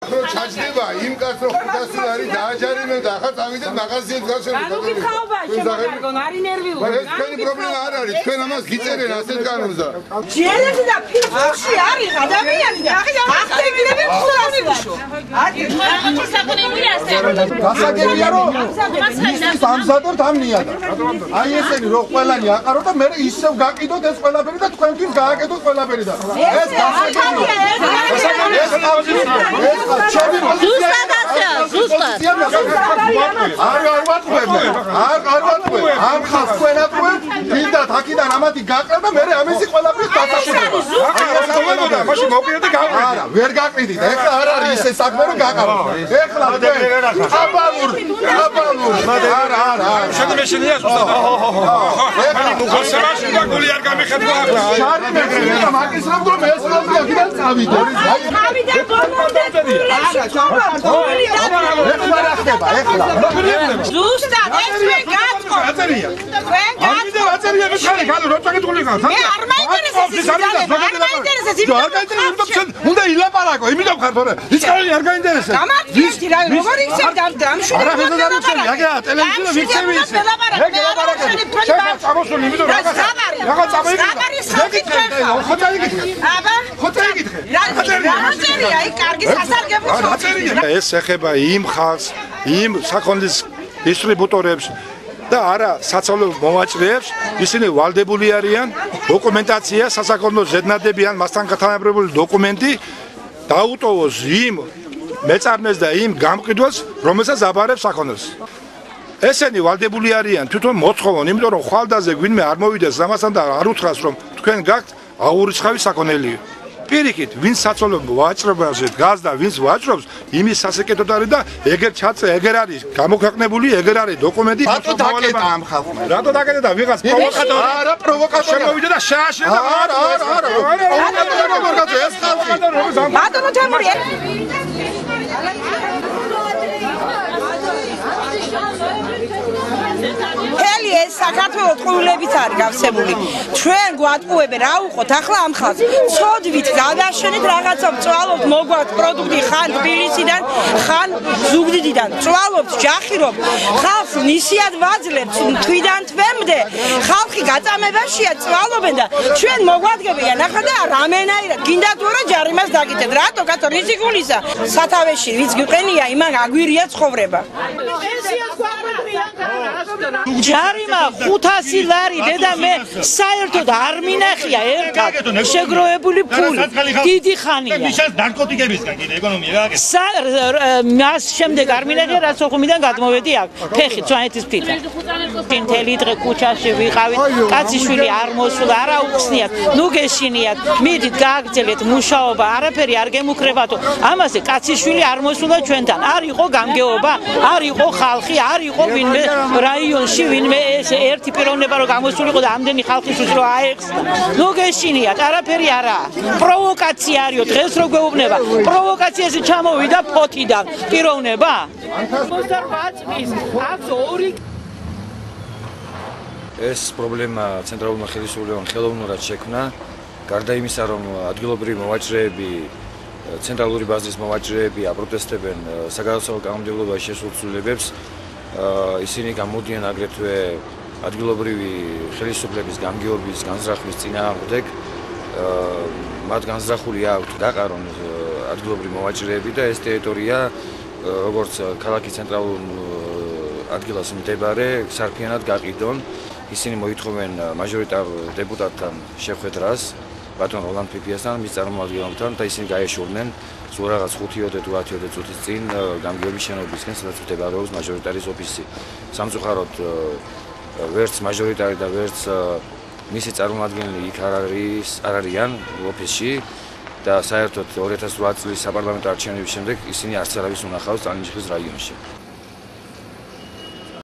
ჩაჯდება იმ კაცს რომ 500 ლარი დააჯარიმენ და ახლა წავიდეთ მაღაზიებს გასვენებთ. ანუ გითხაობა შემოგარგონ, არის ნერვიულობა. ეს თქვენი პრობლემა არ არის, თქვენ ამას გიწერენ ასეთ კანონს და. ჯერები და ფიზიკში არის ადამიანი და ახდებინები ხურასიაშო. გასაგებია რომ ის ამზადებთ ამ ნიადაგს. აი ესენი რო ყველანი აყარო და მე ისევ გაკიდოთ ეს ყველაფერი და თქვენთვის გააკეთოთ ყველაფერი და ეს გასაგებია. არ ვატყუებ. ამ ხალხს ყველაფერს გინდა თაკიდან ამათი გაყრა და მე ამისი ყველაფრის დაწესება. მაშინ მოვყიდეთ და გავყიდეთ. არა, ვერ გაყიდით. ეხლა არ არის ისე საქმე რომ გაყარო. ეხლა აბალურ. არა. შედმე შენია ზუსტად. ხოსებაში და გული არ გამიხეთქვა ახლა. შარი მეკრე და მაგისრამ რომ ეს ხალხი აქედან წავიდე. ავიდა ბოლომდე. ეხლა რა ხდება? ეხლა. ზუსტად ეს მე გაწყო. აწერია. თქვენ გაწყო. აწერია მე ხარი ხალხი რო წაკითხული ხარ. მე არ მაინტერესებს ის უნდა ილაპარაკო, იმიტომ ხარ თორე. ის ხალი არ გაინტერესებს. გამარჯვებდი რა, როგორ იქცევ დამშვიდე. არა, მე δεν ξέρω, აგა ტელევიზია ვიქცევი ის. შეხა წამოსული, იმიტომ რაღაცა წამოიგდა. ხო წაიგითხე. აბა, ხო წაიგითხე. რა აწერია, აი კარგი სასარგებლო. ეს ეხება იმ ხალხს, იმ საქონლის დისტრიბუტორებს და არა საცალო მოვაჭრეებს, ისინი ვალდებული არიან, დოკუმენტაცია, სასაქონლო ზედნადები ან მასთან გათანაბრებული დოკუმენტი დაუტოვოს იმ მეწარმეს და იმ გამყიდველს, რომელსაც აბარებს საქონელს. ესენი ვალდებული არიან თვითონ მოთხოვონ, იმიტომ რომ ხვალდაზე გვინმე არ მოვიდეს ამასთან და არ უთხრას რომ თქვენ გაქვთ აღურიცხავი საქონელი. პირიქით, ვინც საცოლო ვაჭრობაზე დგას და ვინც ვაჭრობს, იმის სასეკეთოდ არის და ეგერ ჩაწე, ეგერ არის გამოქვეყნებული, ეგერ არის დოკუმენტი. რატო დაკეტა ამ ხალხმა? რატო დაკეტა და ვიღაც პროვოკატორი? არა, პროვოკატორი. შემოვიდა და შეაშრე და არა. როგორ გაძე ეს ხალხი? ბატონო თემური ეს საქართველოს ყურლებით არის გავსებული. ჩვენ გვატყუებენ, რა უყოთ ახლა ამ ხალხს. ცოდვით გადაშენეთ რაღაცა, წვალობთ მოგვაქვს პროდუქტი ხან თბილისიდან, ხან ზუგდიდიდან. წვალობთ, ჯახირობთ. ხალხს ნისიად ვაძლევთ თვიდან თვემდე. ხალხი გაწამებაშია, წვალობენ და ჩვენ მოგვადგებიან ახლა და რამენაირად გინდათ ვარა ჯარიმას დაგიტეთ. რატო კაცო რისი გულისა? სათავეში ვიც გიყენია, იმან აგვირია ცხოვრება. ჯარიმა 500 ლარი დედა მე საერთოდ არ მინახია ერთად შეგროვებული ფული დიდი ხანია მიშას ნარკოტიკებისგან კიდე ეკონომია რა გეს მას შემდეგ არ მინახია რაც ოხუმიდან გადმოვედი აქ ფეხით სვანეთის ფიტა მთელი დღე ქუჩაში ვიყავით კაციშვილი არ მოსულა არა უხსნიათ ნუ გეშინიათ მიდით გააგრძელეთ მუშაობა არაფერი არ გემუქრებათო ამაზე კაციშვილი არ მოსულა ჩვენთან არ იყო გამგეობა არ იყო ხალხი არ იყო ვინმე რაიონში ვინმე ეს ერთი პიროვნება რომ გამოსულიყო და ამდენი ხალხისთვის რომ აეხსნა. ნუ გეშინიათ, არაფერი არაა. პროვოკაცია არისო, დღეს რო გვეუბნება. პროვოკაციაზე ჩამოვიდა ფოთიდან. პიროვნება? ეს პრობლემა ცენტრალურმა ხელისუფლებამ ხელოვნურად შექმნა, გარდა იმისა, რომ ადგილობრივი მოვაჭრეები, ცენტრალური ბაზრის მოვაჭრეები აპროტესტებენ საგადასახადო კანონმდებლობაში შესულ ცვლილებებს. ისინი გამოდიან აგრეთვე ადგილობრივი ხელისუფლების გამგეობის განზრახვის წინააღმდეგ. მათ განზრახული აქვთ გაყარონ ადგილობრივი მოვაჭრეები და ეს ტერიტორია როგორც ქალაქის ცენტრალურ ადგილას მდებარე სარფიანად გაყიდონ. ისინი მოითხოვენ მაჟორიტარ დეპუტატთან შეხვედრას ბატონ როლან ფიფიასთან, მის წარმომადგენელთან და ისინი გაეშურნენ სულ რაღაც 5-10 წუთის წინ გამგეობის შენობისკენ, სადაც მდებარეობს მაჟორიტარის ოფისი. სამწუხაროდ ვერც მაჟორიტარი და ვერც მისი წარმომადგენელი იქ არ არიან ოფისში და საერთოდ 2008 წლის საპარლამენტო არჩევნების შემდეგ ისინი არც არავის უნახავს წალენჯიხის რაიონში.